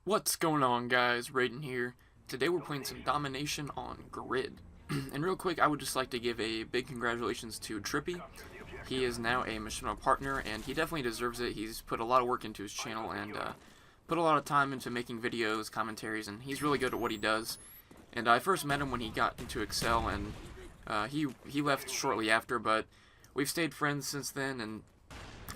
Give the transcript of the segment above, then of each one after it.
What's going on, guys? Raiden here. Today we're playing some Domination on Grid. And real quick, I would just like to give a big congratulations to Trippy. He is now a Machinima partner, and he definitely deserves it. He's put a lot of work into his channel and put a lot of time into making videos, commentaries, and he's really good at what he does. And I first met him when he got into Excel, and he left shortly after, but we've stayed friends since then,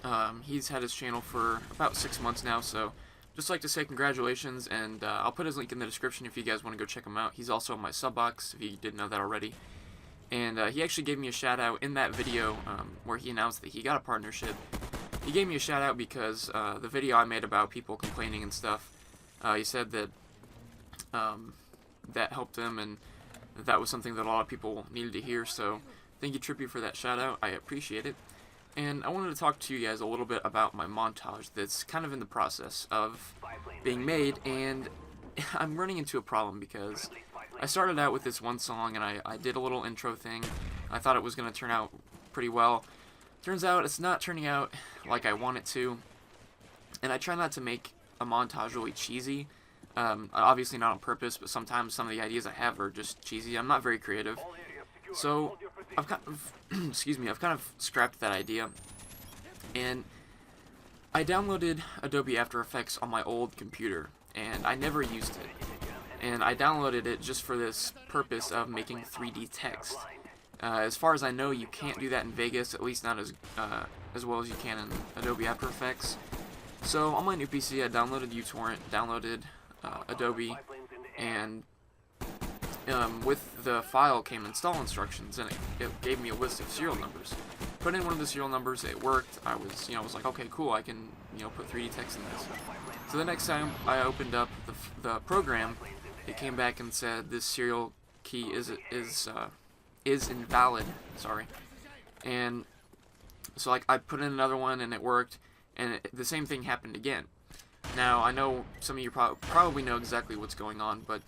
and he's had his channel for about 6 months now, so just like to say congratulations, and I'll put his link in the description if you guys want to go check him out. He's also in my sub box, if you didn't know that already. And he actually gave me a shout out in that video where he announced that he got a partnership. He gave me a shout out because the video I made about people complaining and stuff, he said that that helped him, and that was something that a lot of people needed to hear. So thank you, Trippy, for that shout out. I appreciate it. And I wanted to talk to you guys a little bit about my montage that's kind of in the process of being made, and I'm running into a problem because I started out with this one song and I did a little intro thing. I thought it was going to turn out pretty well. Turns out it's not turning out like I want it to, and I try not to make a montage really cheesy. Obviously not on purpose, but sometimes some of the ideas I have are just cheesy. I'm not very creative. So I've kind of, I've kind of scrapped that idea, and I downloaded Adobe After Effects on my old computer, and I never used it. And I downloaded it just for this purpose of making 3D text. As far as I know, you can't do that in Vegas, at least not as well as you can in Adobe After Effects. So on my new PC, I downloaded uTorrent, downloaded Adobe, and with the file came install instructions, and it gave me a list of serial numbers. Put in one of the serial numbers, it worked. I was like, okay, cool, I can, put 3D text in this. So the next time I opened up the program, it came back and said this serial key is invalid. Sorry. And so I put in another one and it worked, and the same thing happened again. Now I know some of you probably know exactly what's going on, but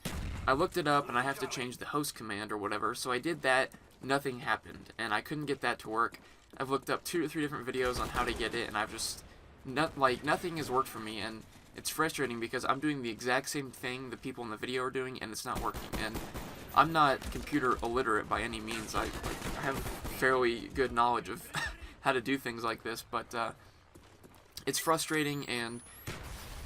I looked it up and I have to change the host command or whatever, so I did that. Nothing happened, and I couldn't get that to work. I've looked up 2 or 3 different videos on how to get it, and I've just nothing has worked for me, and it's frustrating because I'm doing the exact same thing the people in the video are doing, and it's not working. And I'm not computer illiterate by any means. I have fairly good knowledge of how to do things like this, but it's frustrating. And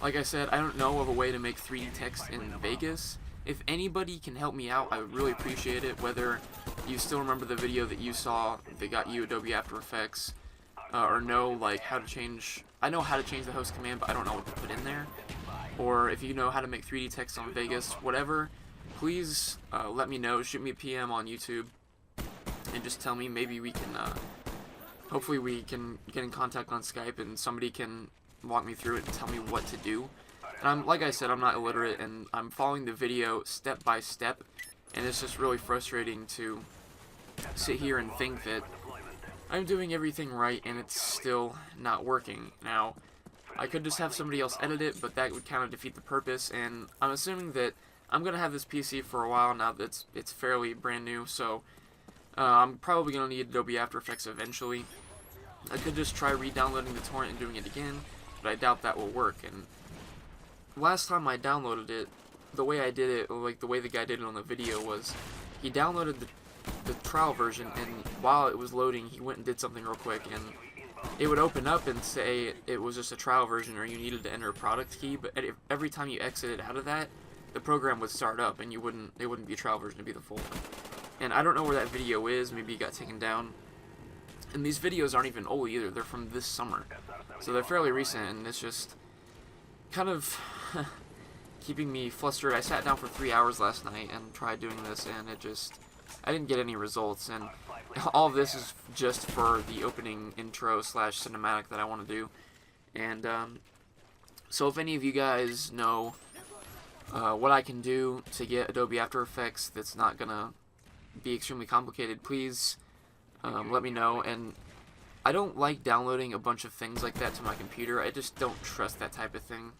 like I said, I don't know of a way to make 3D text in Vegas. If anybody can help me out, I would really appreciate it. Whether you still remember the video that you saw that got you Adobe After Effects, or know how to change. I know how to change the host command, but I don't know what to put in there. Or if you know how to make 3D text on Vegas, whatever, please let me know. Shoot me a PM on YouTube and just tell me. Maybe we can, hopefully we can get in contact on Skype and somebody can walk me through it and tell me what to do. And like I said, I'm not illiterate, and I'm following the video step by step, and it's just really frustrating to sit here and think that I'm doing everything right and it's still not working. Now, I could just have somebody else edit it, but that would kind of defeat the purpose, and I'm assuming that I'm going to have this PC for a while now that it's fairly brand new, so I'm probably going to need Adobe After Effects eventually. I could just try re-downloading the torrent and doing it again, but I doubt that will work. And last time I downloaded it, the way I did it, like the way the guy did it on the video, was he downloaded the trial version, and while it was loading, he went and did something real quick, and it would open up and say it was just a trial version or you needed to enter a product key, but every time you exited out of that, the program would start up, and it wouldn't be a trial version, it'd be the full one. And I don't know where that video is. Maybe it got taken down. And these videos aren't even old either. They're from this summer, so they're fairly recent, and it's just kind of keeping me flustered. I sat down for 3 hours last night and tried doing this, and I didn't get any results. And all of this is just for the opening intro / cinematic that I want to do. And so if any of you guys know what I can do to get Adobe After Effects that's not gonna be extremely complicated, please let me know. And I don't like downloading a bunch of things like that to my computer. I just don't trust that type of thing.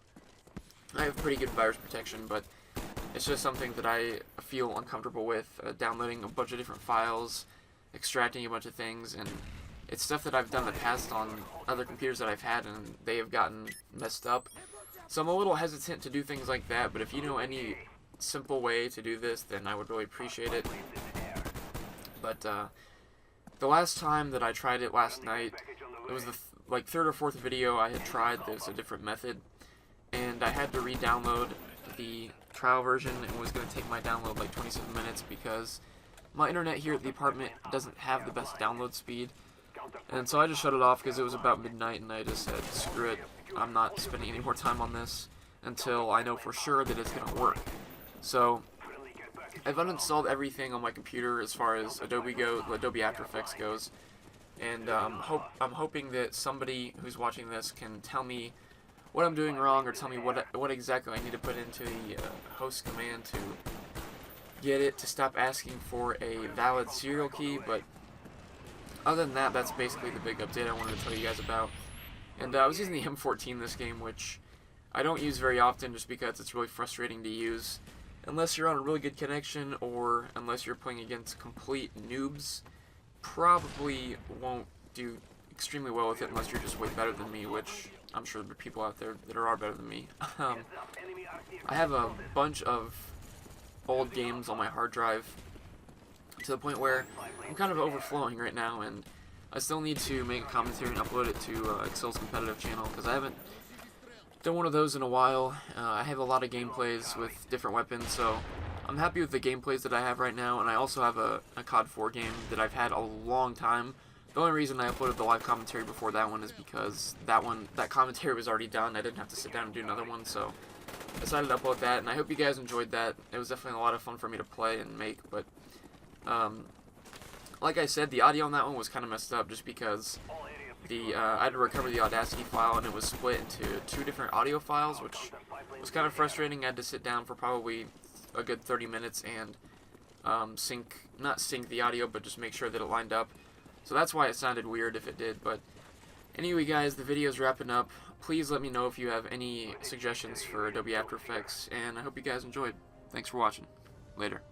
I have pretty good virus protection, but it's just something that I feel uncomfortable with, downloading a bunch of different files, extracting a bunch of things, and it's stuff that I've done in the past on other computers that I've had, and they have gotten messed up. So I'm a little hesitant to do things like that, but if you know any simple way to do this, then I would really appreciate it. But the last time that I tried it last night, it was the like third or fourth video I had tried. There's a different method, and I had to re-download the trial version, and it was going to take my download like 27 minutes because my internet here at the apartment doesn't have the best download speed. And so I just shut it off because it was about midnight, and I just said, screw it, I'm not spending any more time on this until I know for sure that it's going to work. So I've uninstalled everything on my computer as far as Adobe After Effects goes, and I'm hoping that somebody who's watching this can tell me what I'm doing wrong, or tell me what exactly I need to put into the host command to get it to stop asking for a valid serial key. But other than that, that's basically the big update I wanted to tell you guys about. And I was using the M14 this game, which I don't use very often just because it's really frustrating to use. Unless you're on a really good connection, or unless you're playing against complete noobs, probably won't do extremely well with it unless you're just way better than me, which I'm sure there are people out there that are better than me. I have a bunch of old games on my hard drive to the point where I'm kind of overflowing right now, and I still need to make a commentary and upload it to Excel's competitive channel because I haven't done one of those in a while. I have a lot of gameplays with different weapons, so I'm happy with the gameplays that I have right now, and I also have a CoD 4 game that I've had a long time. The only reason I uploaded the live commentary before that one is because that commentary was already done. I didn't have to sit down and do another one, so I decided to upload that, and I hope you guys enjoyed that. It was definitely a lot of fun for me to play and make, but like I said, the audio on that one was kind of messed up just because I had to recover the Audacity file, and it was split into 2 different audio files, which was kind of frustrating. I had to sit down for probably a good 30 minutes and not sync the audio, but just make sure that it lined up. So that's why it sounded weird if it did. But anyway, guys, the video's wrapping up. Please let me know if you have any suggestions for Adobe After Effects, and I hope you guys enjoyed. Thanks for watching. Later.